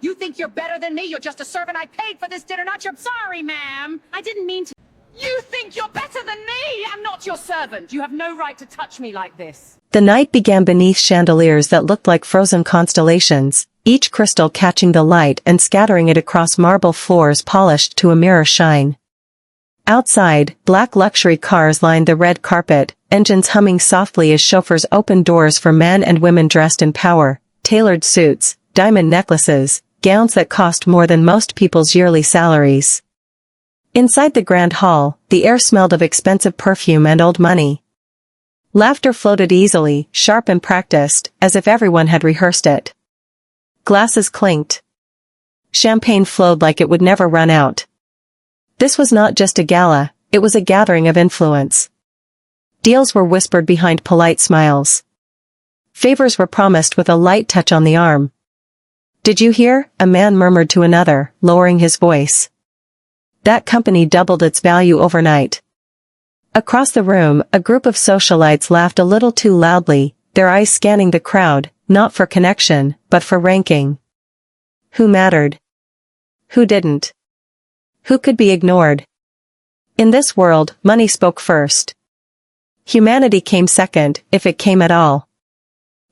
You think you're better than me? You're just a servant. I paid for this dinner, not your... Sorry, ma'am. I didn't mean to... You think you're better than me? I'm not your servant. You have no right to touch me like this. The night began beneath chandeliers that looked like frozen constellations, each crystal catching the light and scattering it across marble floors polished to a mirror shine. Outside, black luxury cars lined the red carpet, engines humming softly as chauffeurs opened doors for men and women dressed in power, tailored suits, diamond necklaces, gowns that cost more than most people's yearly salaries. Inside the grand hall, the air smelled of expensive perfume and old money. Laughter floated easily, sharp and practiced, as if everyone had rehearsed it. Glasses clinked. Champagne flowed like it would never run out. This was not just a gala, it was a gathering of influence. Deals were whispered behind polite smiles. Favors were promised with a light touch on the arm. "Did you hear?" a man murmured to another, lowering his voice. That company doubled its value overnight. Across the room, a group of socialites laughed a little too loudly, their eyes scanning the crowd, not for connection, but for ranking. Who mattered? Who didn't? Who could be ignored? In this world, money spoke first. Humanity came second, if it came at all.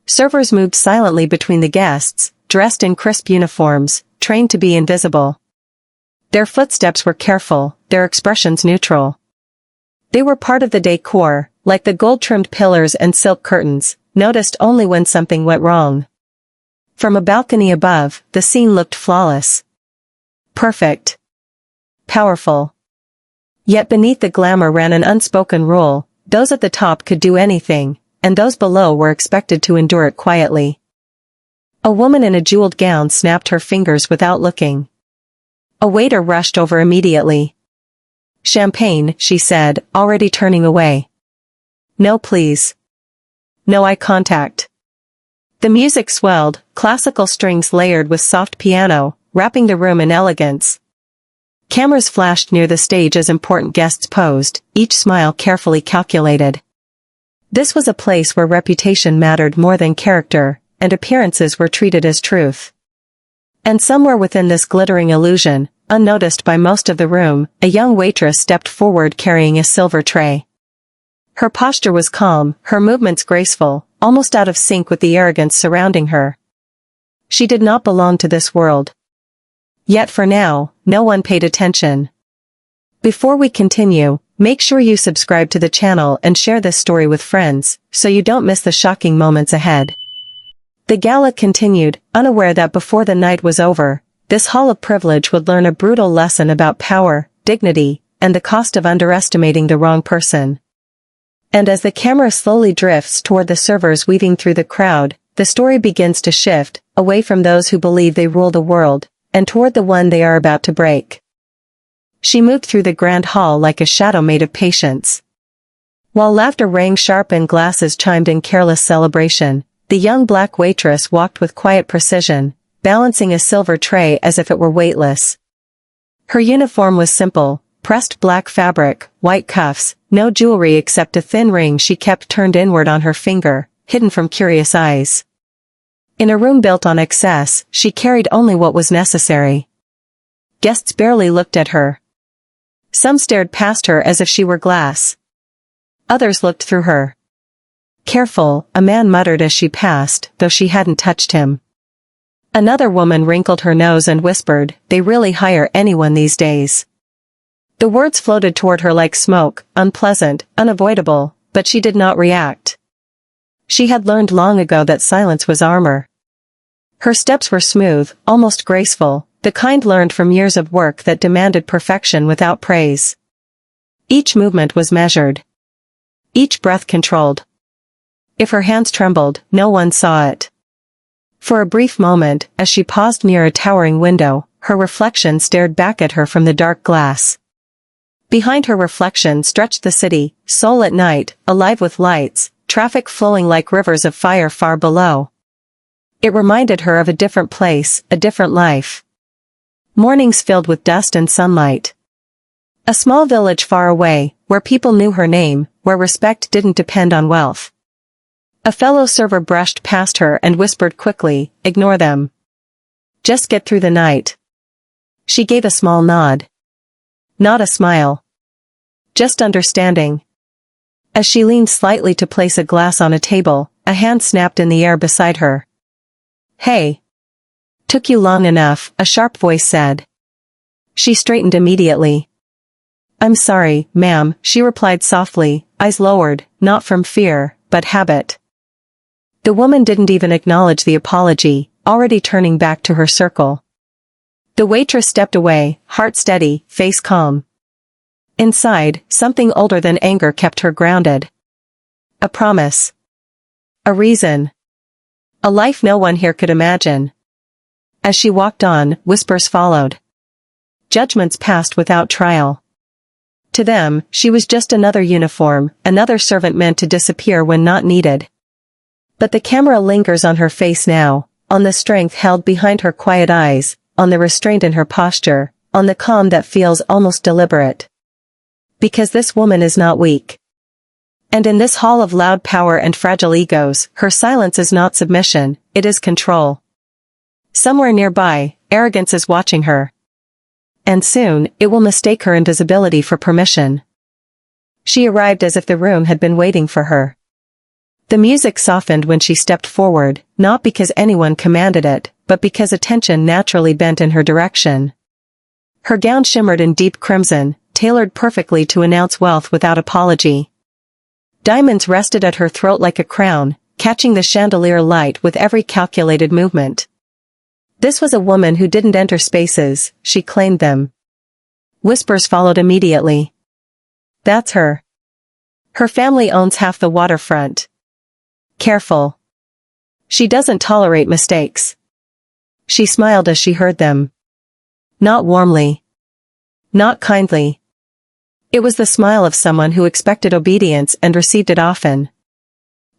Servers moved silently between the guests, dressed in crisp uniforms, trained to be invisible. Their footsteps were careful, their expressions neutral. They were part of the decor, like the gold-trimmed pillars and silk curtains, noticed only when something went wrong. From a balcony above, the scene looked flawless. Perfect. Powerful. Yet beneath the glamour ran an unspoken rule: those at the top could do anything, and those below were expected to endure it quietly. A woman in a jeweled gown snapped her fingers without looking. A waiter rushed over immediately. "Champagne," she said, already turning away. "No please." No eye contact. The music swelled, classical strings layered with soft piano, wrapping the room in elegance. Cameras flashed near the stage as important guests posed, each smile carefully calculated. This was a place where reputation mattered more than character, and appearances were treated as truth. And somewhere within this glittering illusion, unnoticed by most of the room, a young waitress stepped forward carrying a silver tray. Her posture was calm, her movements graceful, almost out of sync with the arrogance surrounding her. She did not belong to this world. Yet for now, no one paid attention. Before we continue, make sure you subscribe to the channel and share this story with friends, so you don't miss the shocking moments ahead. The gala continued, unaware that before the night was over, this hall of privilege would learn a brutal lesson about power, dignity, and the cost of underestimating the wrong person. And as the camera slowly drifts toward the servers weaving through the crowd, the story begins to shift, away from those who believe they rule the world, and toward the one they are about to break. She moved through the grand hall like a shadow made of patience. While laughter rang sharp and glasses chimed in careless celebration, the young black waitress walked with quiet precision, balancing a silver tray as if it were weightless. Her uniform was simple, pressed black fabric, white cuffs, no jewelry except a thin ring she kept turned inward on her finger, hidden from curious eyes. In a room built on excess, she carried only what was necessary. Guests barely looked at her. Some stared past her as if she were glass. Others looked through her. "Careful," a man muttered as she passed, though she hadn't touched him. Another woman wrinkled her nose and whispered, "They really hire anyone these days." The words floated toward her like smoke, unpleasant, unavoidable, but she did not react. She had learned long ago that silence was armor. Her steps were smooth, almost graceful, the kind learned from years of work that demanded perfection without praise. Each movement was measured. Each breath controlled. If her hands trembled, no one saw it. For a brief moment, as she paused near a towering window, her reflection stared back at her from the dark glass. Behind her reflection stretched the city, Seoul at night, alive with lights, traffic flowing like rivers of fire far below. It reminded her of a different place, a different life. Mornings filled with dust and sunlight. A small village far away, where people knew her name, where respect didn't depend on wealth. A fellow server brushed past her and whispered quickly, "Ignore them." Just get through the night. She gave a small nod. Not a smile. Just understanding. As she leaned slightly to place a glass on a table, a hand snapped in the air beside her. Hey. Took you long enough, a sharp voice said. She straightened immediately. I'm sorry, ma'am, she replied softly, eyes lowered, not from fear, but habit. The woman didn't even acknowledge the apology, already turning back to her circle. The waitress stepped away, heart steady, face calm. Inside, something older than anger kept her grounded. A promise. A reason. A life no one here could imagine. As she walked on, whispers followed. Judgments passed without trial. To them, she was just another uniform, another servant meant to disappear when not needed. But the camera lingers on her face now, on the strength held behind her quiet eyes, on the restraint in her posture, on the calm that feels almost deliberate. Because this woman is not weak. And in this hall of loud power and fragile egos, her silence is not submission, it is control. Somewhere nearby, arrogance is watching her. And soon, it will mistake her invisibility for permission. She arrived as if the room had been waiting for her. The music softened when she stepped forward, not because anyone commanded it, but because attention naturally bent in her direction. Her gown shimmered in deep crimson, tailored perfectly to announce wealth without apology. Diamonds rested at her throat like a crown, catching the chandelier light with every calculated movement. This was a woman who didn't enter spaces, she claimed them. Whispers followed immediately. That's her. Her family owns half the waterfront. Careful. She doesn't tolerate mistakes. She smiled as she heard them. Not warmly. Not kindly. It was the smile of someone who expected obedience and received it often.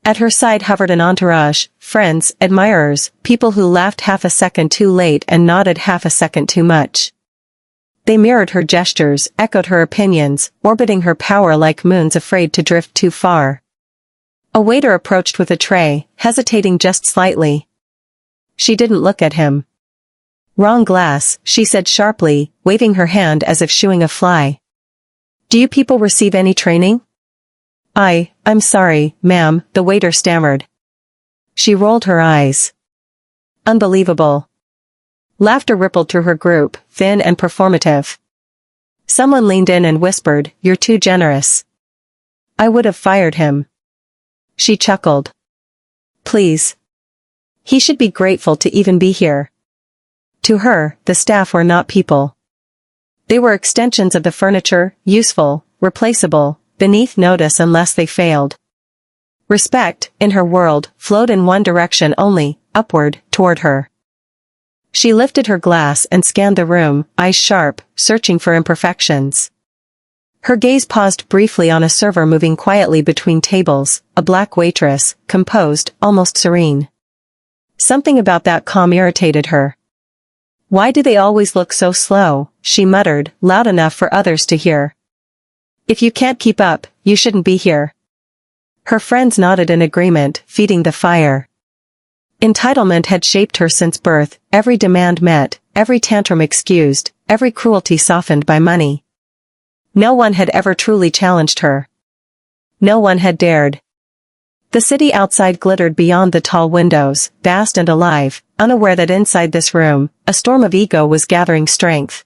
At her side hovered an entourage, friends, admirers, people who laughed half a second too late and nodded half a second too much. They mirrored her gestures, echoed her opinions, orbiting her power like moons afraid to drift too far. A waiter approached with a tray, hesitating just slightly. She didn't look at him. Wrong glass, she said sharply, waving her hand as if shooing a fly. Do you people receive any training? I'm sorry, ma'am, the waiter stammered. She rolled her eyes. Unbelievable. Laughter rippled through her group, thin and performative. Someone leaned in and whispered, "You're too generous." I would have fired him. She chuckled. Please. He should be grateful to even be here. To her, the staff were not people. They were extensions of the furniture, useful, replaceable, beneath notice unless they failed. Respect, in her world, flowed in one direction only, upward, toward her. She lifted her glass and scanned the room, eyes sharp, searching for imperfections. Her gaze paused briefly on a server moving quietly between tables, a black waitress, composed, almost serene. Something about that calm irritated her. Why do they always look so slow, she muttered, loud enough for others to hear. If you can't keep up, you shouldn't be here. Her friends nodded in agreement, feeding the fire. Entitlement had shaped her since birth, every demand met, every tantrum excused, every cruelty softened by money. No one had ever truly challenged her. No one had dared. The city outside glittered beyond the tall windows, vast and alive, unaware that inside this room, a storm of ego was gathering strength.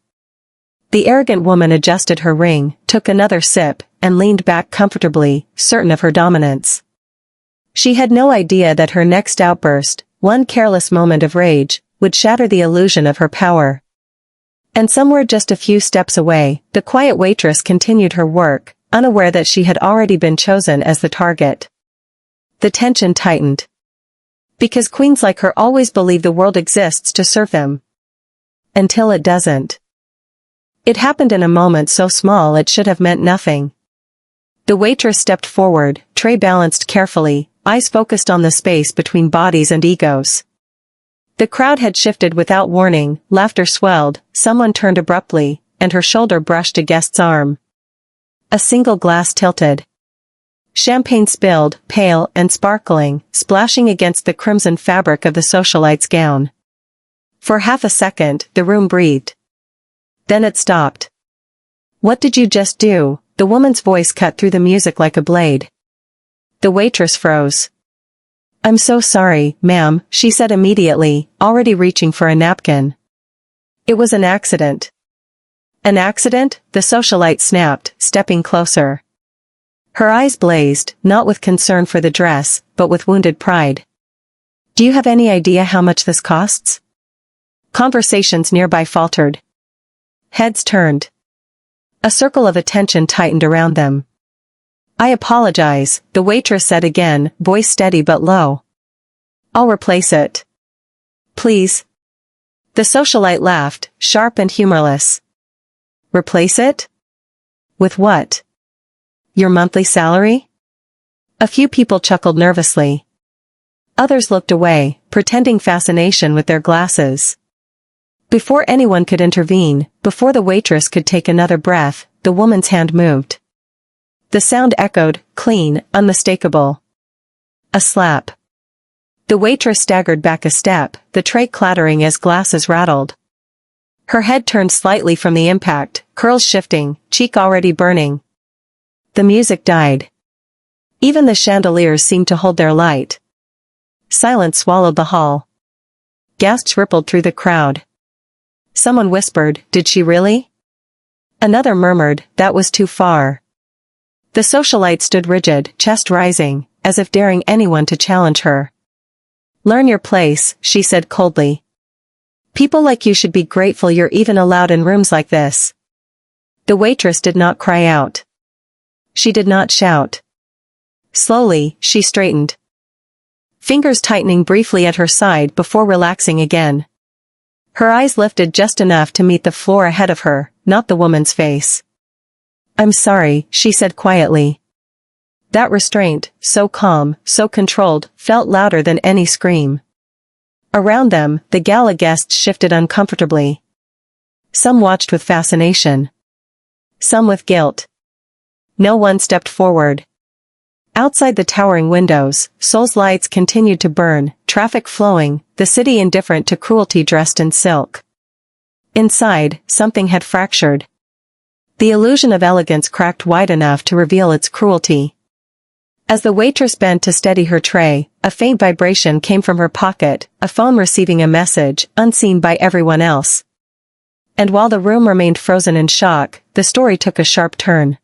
The arrogant woman adjusted her ring, took another sip, and leaned back comfortably, certain of her dominance. She had no idea that her next outburst, one careless moment of rage, would shatter the illusion of her power. And somewhere just a few steps away, the quiet waitress continued her work, unaware that she had already been chosen as the target. The tension tightened. Because queens like her always believe the world exists to serve them. Until it doesn't. It happened in a moment so small it should have meant nothing. The waitress stepped forward, tray balanced carefully, eyes focused on the space between bodies and egos. The crowd had shifted without warning, laughter swelled, someone turned abruptly, and her shoulder brushed a guest's arm. A single glass tilted. Champagne spilled, pale and sparkling, splashing against the crimson fabric of the socialite's gown. For half a second, the room breathed. Then it stopped. "What did you just do?" The woman's voice cut through the music like a blade. The waitress froze. "I'm so sorry, ma'am," she said immediately, already reaching for a napkin. "It was an accident." "An accident?" the socialite snapped, stepping closer. Her eyes blazed, not with concern for the dress, but with wounded pride. "Do you have any idea how much this costs?" Conversations nearby faltered. Heads turned. A circle of attention tightened around them. "I apologize," the waitress said again, voice steady but low. "I'll replace it." "Please?" The socialite laughed, sharp and humorless. "Replace it? With what? Your monthly salary?" A few people chuckled nervously. Others looked away, pretending fascination with their glasses. Before anyone could intervene, before the waitress could take another breath, the woman's hand moved. The sound echoed, clean, unmistakable. A slap. The waitress staggered back a step, the tray clattering as glasses rattled. Her head turned slightly from the impact, curls shifting, cheek already burning. The music died. Even the chandeliers seemed to hold their light. Silence swallowed the hall. Gasps rippled through the crowd. Someone whispered, "Did she really?" Another murmured, "That was too far." The socialite stood rigid, chest rising, as if daring anyone to challenge her. "Learn your place," she said coldly. "People like you should be grateful you're even allowed in rooms like this." The waitress did not cry out. She did not shout. Slowly, she straightened. Fingers tightening briefly at her side before relaxing again. Her eyes lifted just enough to meet the floor ahead of her, not the woman's face. "I'm sorry," she said quietly. That restraint, so calm, so controlled, felt louder than any scream. Around them, the gala guests shifted uncomfortably. Some watched with fascination. Some with guilt. No one stepped forward. Outside the towering windows, Seoul's lights continued to burn, traffic flowing, the city indifferent to cruelty dressed in silk. Inside, something had fractured. The illusion of elegance cracked wide enough to reveal its cruelty. As the waitress bent to steady her tray, a faint vibration came from her pocket, a phone receiving a message, unseen by everyone else. And while the room remained frozen in shock, the story took a sharp turn.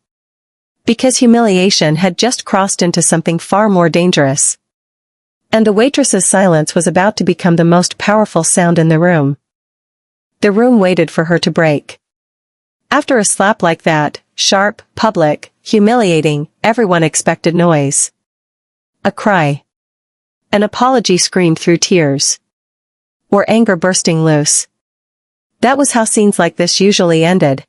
Because humiliation had just crossed into something far more dangerous. And the waitress's silence was about to become the most powerful sound in the room. The room waited for her to break. After a slap like that, sharp, public, humiliating, everyone expected noise. A cry. An apology screamed through tears. Or anger bursting loose. That was how scenes like this usually ended.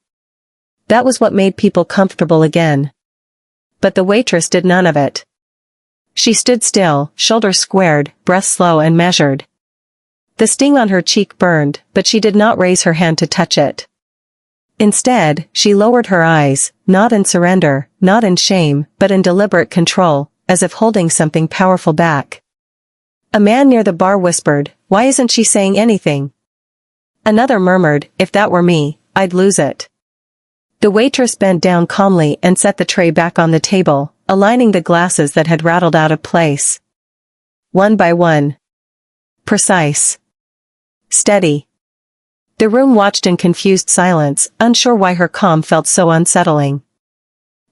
That was what made people comfortable again. But the waitress did none of it. She stood still, shoulders squared, breath slow and measured. The sting on her cheek burned, but she did not raise her hand to touch it. Instead, she lowered her eyes, not in surrender, not in shame, but in deliberate control, as if holding something powerful back. A man near the bar whispered, "Why isn't she saying anything?" Another murmured, "If that were me, I'd lose it." The waitress bent down calmly and set the tray back on the table, aligning the glasses that had rattled out of place. One by one. Precise. Steady. The room watched in confused silence, unsure why her calm felt so unsettling.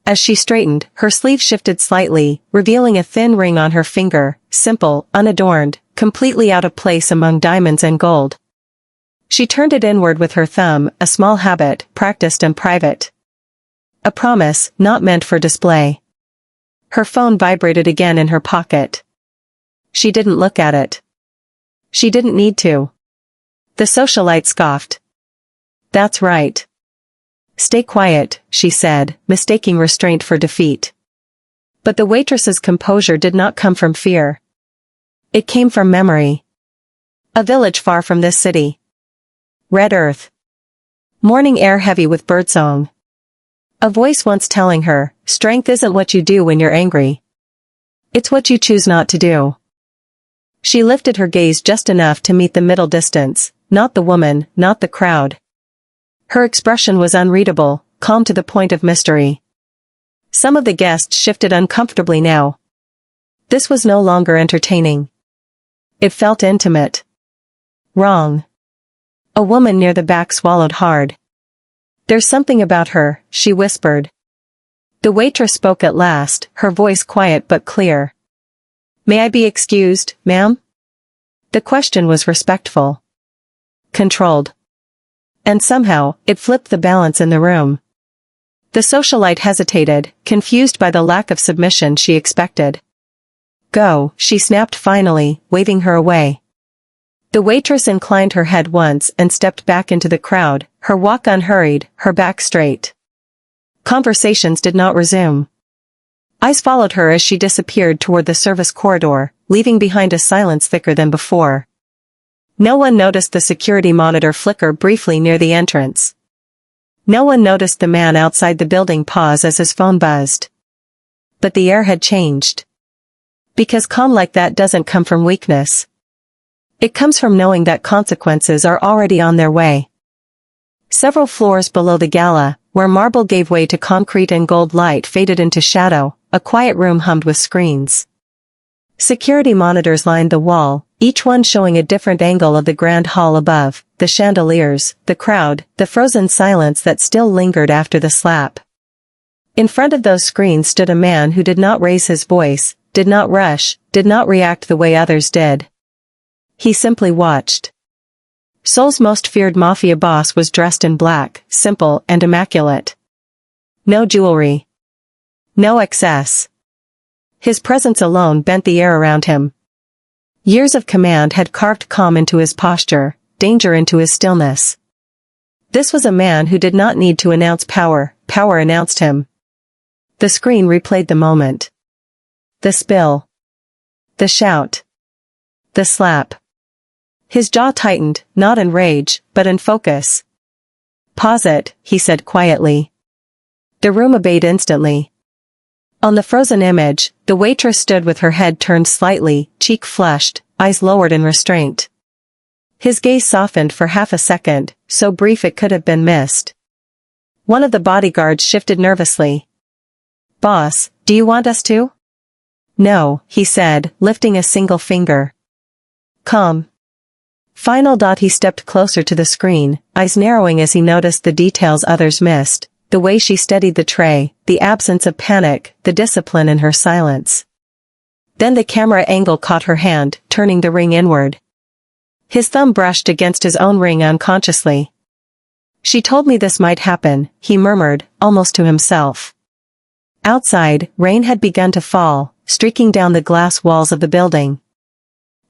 As she straightened, her sleeve shifted slightly, revealing a thin ring on her finger, simple, unadorned, completely out of place among diamonds and gold. She turned it inward with her thumb, a small habit, practiced and private. A promise, not meant for display. Her phone vibrated again in her pocket. She didn't look at it. She didn't need to. The socialite scoffed. "That's right. Stay quiet," she said, mistaking restraint for defeat. But the waitress's composure did not come from fear. It came from memory. A village far from this city. Red earth. Morning air heavy with birdsong. A voice once telling her, "Strength isn't what you do when you're angry. It's what you choose not to do." She lifted her gaze just enough to meet the middle distance, not the woman, not the crowd. Her expression was unreadable, calm to the point of mystery. Some of the guests shifted uncomfortably now. This was no longer entertaining. It felt intimate. Wrong. A woman near the back swallowed hard. "There's something about her," she whispered. The waitress spoke at last, her voice quiet but clear. "May I be excused, ma'am?" The question was respectful. Controlled. And somehow, it flipped the balance in the room. The socialite hesitated, confused by the lack of submission she expected. "Go," she snapped finally, waving her away. The waitress inclined her head once and stepped back into the crowd, her walk unhurried, her back straight. Conversations did not resume. Eyes followed her as she disappeared toward the service corridor, leaving behind a silence thicker than before. No one noticed the security monitor flicker briefly near the entrance. No one noticed the man outside the building pause as his phone buzzed. But the air had changed. Because calm like that doesn't come from weakness. It comes from knowing that consequences are already on their way. Several floors below the Gala, where marble gave way to concrete and gold light faded into shadow, a quiet room hummed with screens. Security monitors lined the wall, each one showing a different angle of the grand hall above, the chandeliers, the crowd, the frozen silence that still lingered after the slap. In front of those screens stood a man who did not raise his voice, did not rush, did not react the way others did. He simply watched. Seoul's most feared Mafia boss was dressed in black, simple and immaculate. No jewelry. No excess. His presence alone bent the air around him. Years of command had carved calm into his posture, danger into his stillness. This was a man who did not need to announce power, power announced him. The screen replayed the moment. The spill. The shout. The slap. His jaw tightened, not in rage, but in focus. "Pause it," he said quietly. The room obeyed instantly. On the frozen image, the waitress stood with her head turned slightly, cheek flushed, eyes lowered in restraint. His gaze softened for half a second, so brief it could have been missed. One of the bodyguards shifted nervously. "Boss, do you want us to?" "No," he said, lifting a single finger. "Calm." Final. He stepped closer to the screen, eyes narrowing as he noticed the details others missed, the way she steadied the tray, the absence of panic, the discipline in her silence. Then the camera angle caught her hand, turning the ring inward. His thumb brushed against his own ring unconsciously. "She told me this might happen," he murmured, almost to himself. Outside, rain had begun to fall, streaking down the glass walls of the building.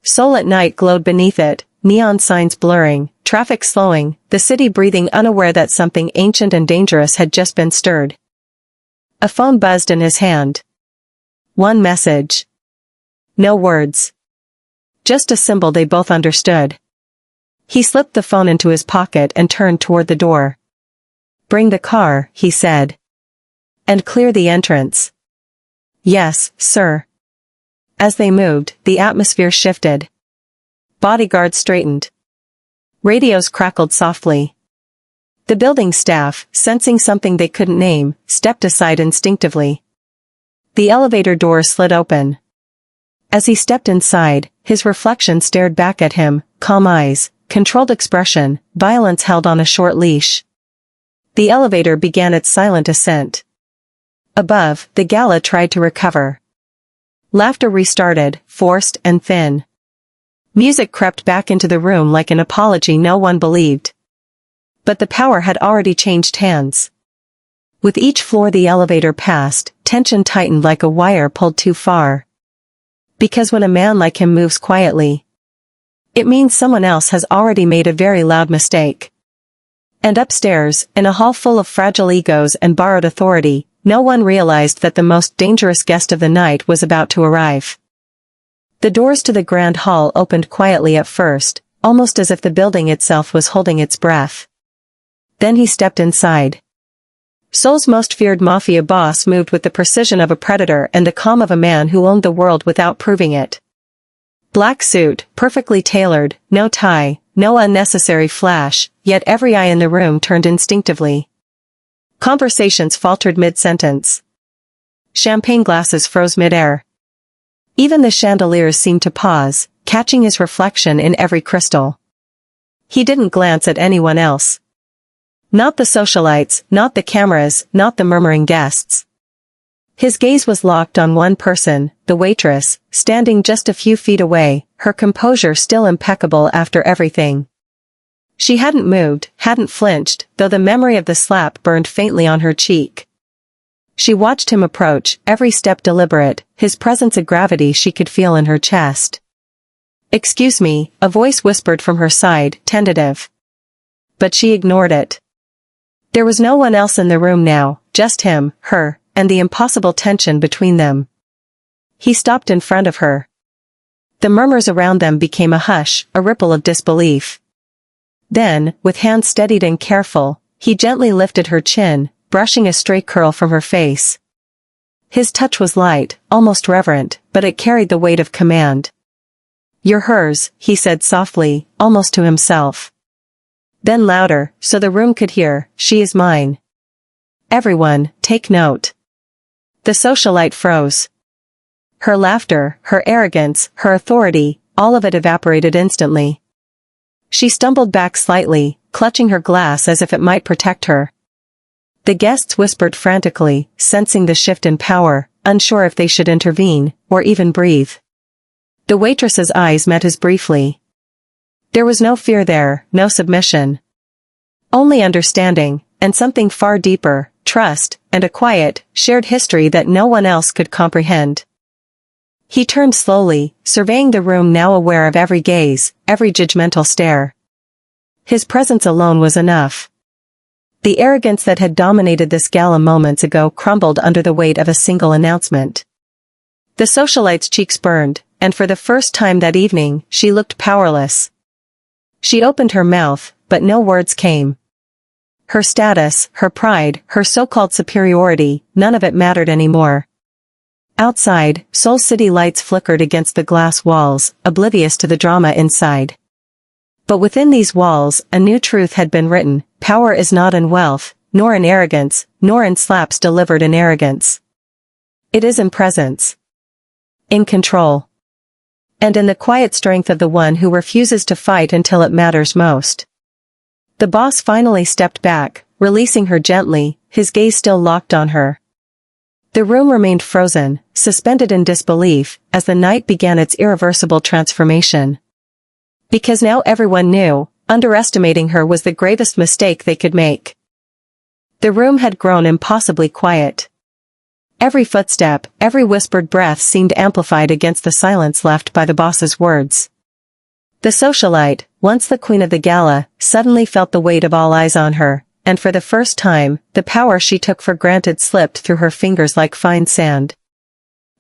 Seoul at night glowed beneath it, neon signs blurring, traffic slowing, the city breathing unaware that something ancient and dangerous had just been stirred. A phone buzzed in his hand. One message. No words. Just a symbol they both understood. He slipped the phone into his pocket and turned toward the door. "Bring the car," he said. "And clear the entrance." "Yes, sir." As they moved, the atmosphere shifted. Bodyguards straightened. Radios crackled softly. The building staff, sensing something they couldn't name, stepped aside instinctively. The elevator door slid open. As he stepped inside, his reflection stared back at him, calm eyes, controlled expression, violence held on a short leash. The elevator began its silent ascent. Above, the Gala tried to recover. Laughter restarted, forced and thin. Music crept back into the room like an apology no one believed. But the power had already changed hands. With each floor the elevator passed, tension tightened like a wire pulled too far. Because when a man like him moves quietly, it means someone else has already made a very loud mistake. And upstairs, in a hall full of fragile egos and borrowed authority, no one realized that the most dangerous guest of the night was about to arrive. The doors to the grand hall opened quietly at first, almost as if the building itself was holding its breath. Then he stepped inside. Seoul's most feared Mafia boss moved with the precision of a predator and the calm of a man who owned the world without proving it. Black suit, perfectly tailored, no tie, no unnecessary flash, yet every eye in the room turned instinctively. Conversations faltered mid-sentence. Champagne glasses froze mid-air. Even the chandeliers seemed to pause, catching his reflection in every crystal. He didn't glance at anyone else. Not the socialites, not the cameras, not the murmuring guests. His gaze was locked on one person, the waitress, standing just a few feet away, her composure still impeccable after everything. She hadn't moved, hadn't flinched, though the memory of the slap burned faintly on her cheek. She watched him approach, every step deliberate, his presence a gravity she could feel in her chest. "Excuse me," a voice whispered from her side, tentative. But she ignored it. There was no one else in the room now, just him, her, and the impossible tension between them. He stopped in front of her. The murmurs around them became a hush, a ripple of disbelief. Then, with hands steadied and careful, he gently lifted her chin, brushing a stray curl from her face. His touch was light, almost reverent, but it carried the weight of command. "You're hers," he said softly, almost to himself. Then louder, so the room could hear, "She is mine. Everyone, take note." The socialite froze. Her laughter, her arrogance, her authority, all of it evaporated instantly. She stumbled back slightly, clutching her glass as if it might protect her. The guests whispered frantically, sensing the shift in power, unsure if they should intervene, or even breathe. The waitress's eyes met his briefly. There was no fear there, no submission. Only understanding, and something far deeper, trust, and a quiet, shared history that no one else could comprehend. He turned slowly, surveying the room now aware of every gaze, every judgmental stare. His presence alone was enough. The arrogance that had dominated this gala moments ago crumbled under the weight of a single announcement. The socialite's cheeks burned, and for the first time that evening, she looked powerless. She opened her mouth, but no words came. Her status, her pride, her so-called superiority, none of it mattered anymore. Outside, Seoul city lights flickered against the glass walls, oblivious to the drama inside. But within these walls, a new truth had been written: power is not in wealth, nor in arrogance, nor in slaps delivered in arrogance. It is in presence. In control. And in the quiet strength of the one who refuses to fight until it matters most. The boss finally stepped back, releasing her gently, his gaze still locked on her. The room remained frozen, suspended in disbelief, as the night began its irreversible transformation. Because now everyone knew, underestimating her was the gravest mistake they could make. The room had grown impossibly quiet. Every footstep, every whispered breath seemed amplified against the silence left by the boss's words. The socialite, once the queen of the gala, suddenly felt the weight of all eyes on her, and for the first time, the power she took for granted slipped through her fingers like fine sand.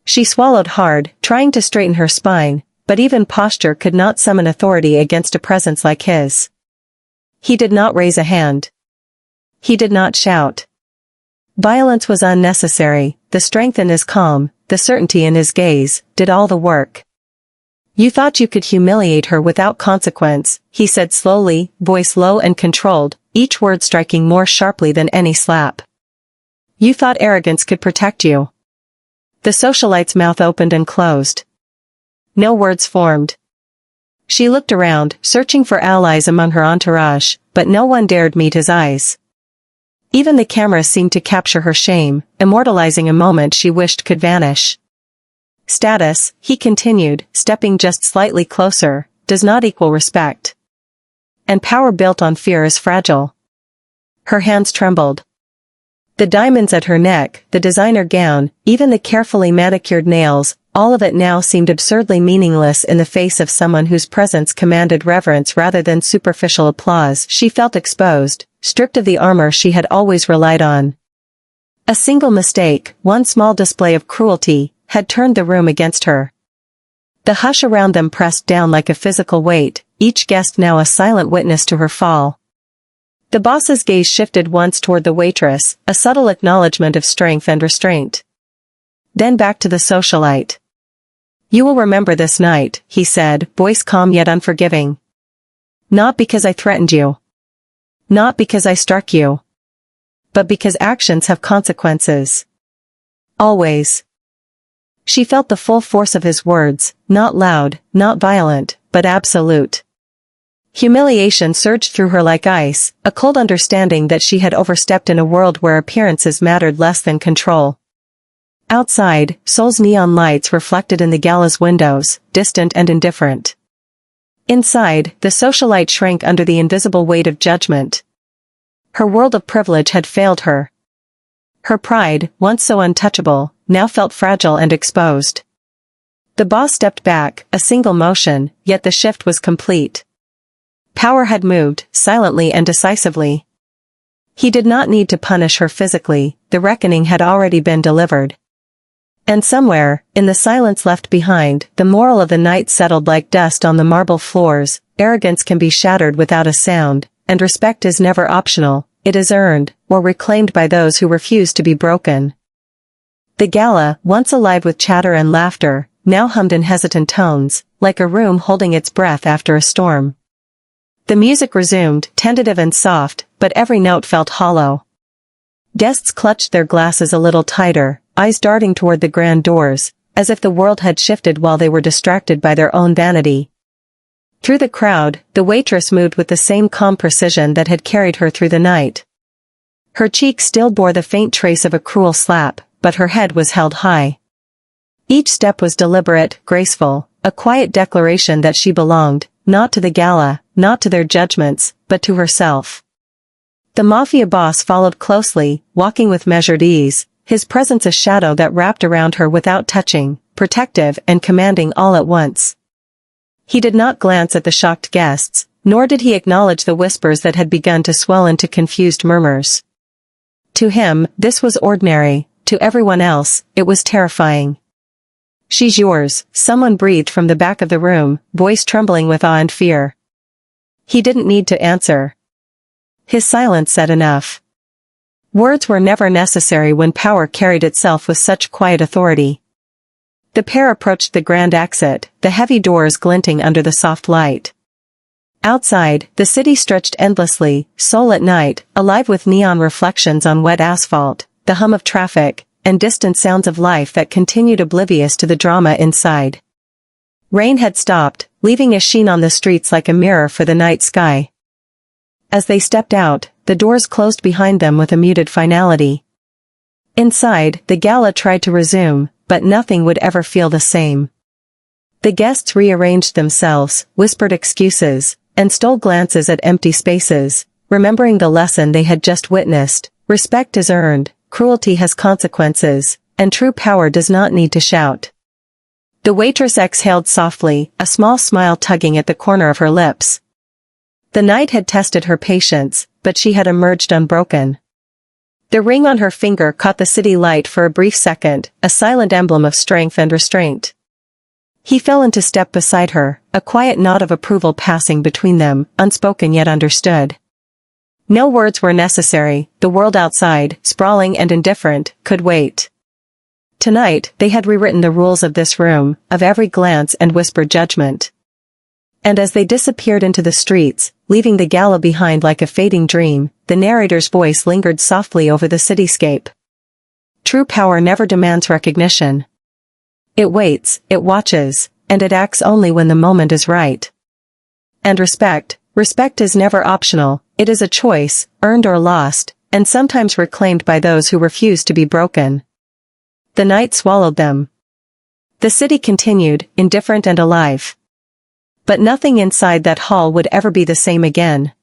She swallowed hard, trying to straighten her spine, but even posture could not summon authority against a presence like his. He did not raise a hand. He did not shout. Violence was unnecessary, the strength in his calm, the certainty in his gaze, did all the work. "You thought you could humiliate her without consequence," he said slowly, voice low and controlled, each word striking more sharply than any slap. "You thought arrogance could protect you." The socialite's mouth opened and closed. No words formed. She looked around, searching for allies among her entourage, but no one dared meet his eyes. Even the camera seemed to capture her shame, immortalizing a moment she wished could vanish. "Status," he continued, stepping just slightly closer, "does not equal respect. And power built on fear is fragile." Her hands trembled. The diamonds at her neck, the designer gown, even the carefully manicured nails, all of it now seemed absurdly meaningless in the face of someone whose presence commanded reverence rather than superficial applause. She felt exposed, stripped of the armor she had always relied on. A single mistake, one small display of cruelty, had turned the room against her. The hush around them pressed down like a physical weight, each guest now a silent witness to her fall. The boss's gaze shifted once toward the waitress, a subtle acknowledgement of strength and restraint. Then back to the socialite. "You will remember this night," he said, voice calm yet unforgiving. Not because I threatened you. Not because I struck you. But because actions have consequences. Always. She felt the full force of his words, not loud, not violent, but absolute. Humiliation surged through her like ice, a cold understanding that she had overstepped in a world where appearances mattered less than control. Outside, Seoul's neon lights reflected in the Gala's windows, distant and indifferent. Inside, the socialite shrank under the invisible weight of judgment. Her world of privilege had failed her. Her pride, once so untouchable, now felt fragile and exposed. The boss stepped back, a single motion, yet the shift was complete. Power had moved, silently and decisively. He did not need to punish her physically, the reckoning had already been delivered. And somewhere, in the silence left behind, the moral of the night settled like dust on the marble floors: arrogance can be shattered without a sound, and respect is never optional, it is earned, or reclaimed by those who refuse to be broken. The Gala, once alive with chatter and laughter, now hummed in hesitant tones, like a room holding its breath after a storm. The music resumed, tentative and soft, but every note felt hollow. Guests clutched their glasses a little tighter, eyes darting toward the grand doors, as if the world had shifted while they were distracted by their own vanity. Through the crowd, the waitress moved with the same calm precision that had carried her through the night. Her cheek still bore the faint trace of a cruel slap, but her head was held high. Each step was deliberate, graceful, a quiet declaration that she belonged, not to the Gala, not to their judgments, but to herself. The Mafia boss followed closely, walking with measured ease, his presence a shadow that wrapped around her without touching, protective and commanding all at once. He did not glance at the shocked guests, nor did he acknowledge the whispers that had begun to swell into confused murmurs. To him, this was ordinary, to everyone else, it was terrifying. "She's yours," someone breathed from the back of the room, voice trembling with awe and fear. He didn't need to answer. His silence said enough. Words were never necessary when power carried itself with such quiet authority. The pair approached the grand exit, the heavy doors glinting under the soft light. Outside, the city stretched endlessly, Seoul at night, alive with neon reflections on wet asphalt, the hum of traffic, and distant sounds of life that continued oblivious to the drama inside. Rain had stopped, leaving a sheen on the streets like a mirror for the night sky. As they stepped out, the doors closed behind them with a muted finality. Inside, the Gala tried to resume, but nothing would ever feel the same. The guests rearranged themselves, whispered excuses, and stole glances at empty spaces, remembering the lesson they had just witnessed: respect is earned, cruelty has consequences, and true power does not need to shout. The waitress exhaled softly, a small smile tugging at the corner of her lips. The night had tested her patience, but she had emerged unbroken. The ring on her finger caught the city light for a brief second, a silent emblem of strength and restraint. He fell into step beside her, a quiet nod of approval passing between them, unspoken yet understood. No words were necessary, the world outside, sprawling and indifferent, could wait. Tonight, they had rewritten the rules of this room, of every glance and whispered judgment. And as they disappeared into the streets, leaving the Gala behind like a fading dream, the narrator's voice lingered softly over the cityscape. True power never demands recognition. It waits, it watches, and it acts only when the moment is right. And respect is never optional, it is a choice, earned or lost, and sometimes reclaimed by those who refuse to be broken. The night swallowed them. The city continued, indifferent and alive. But nothing inside that hall would ever be the same again.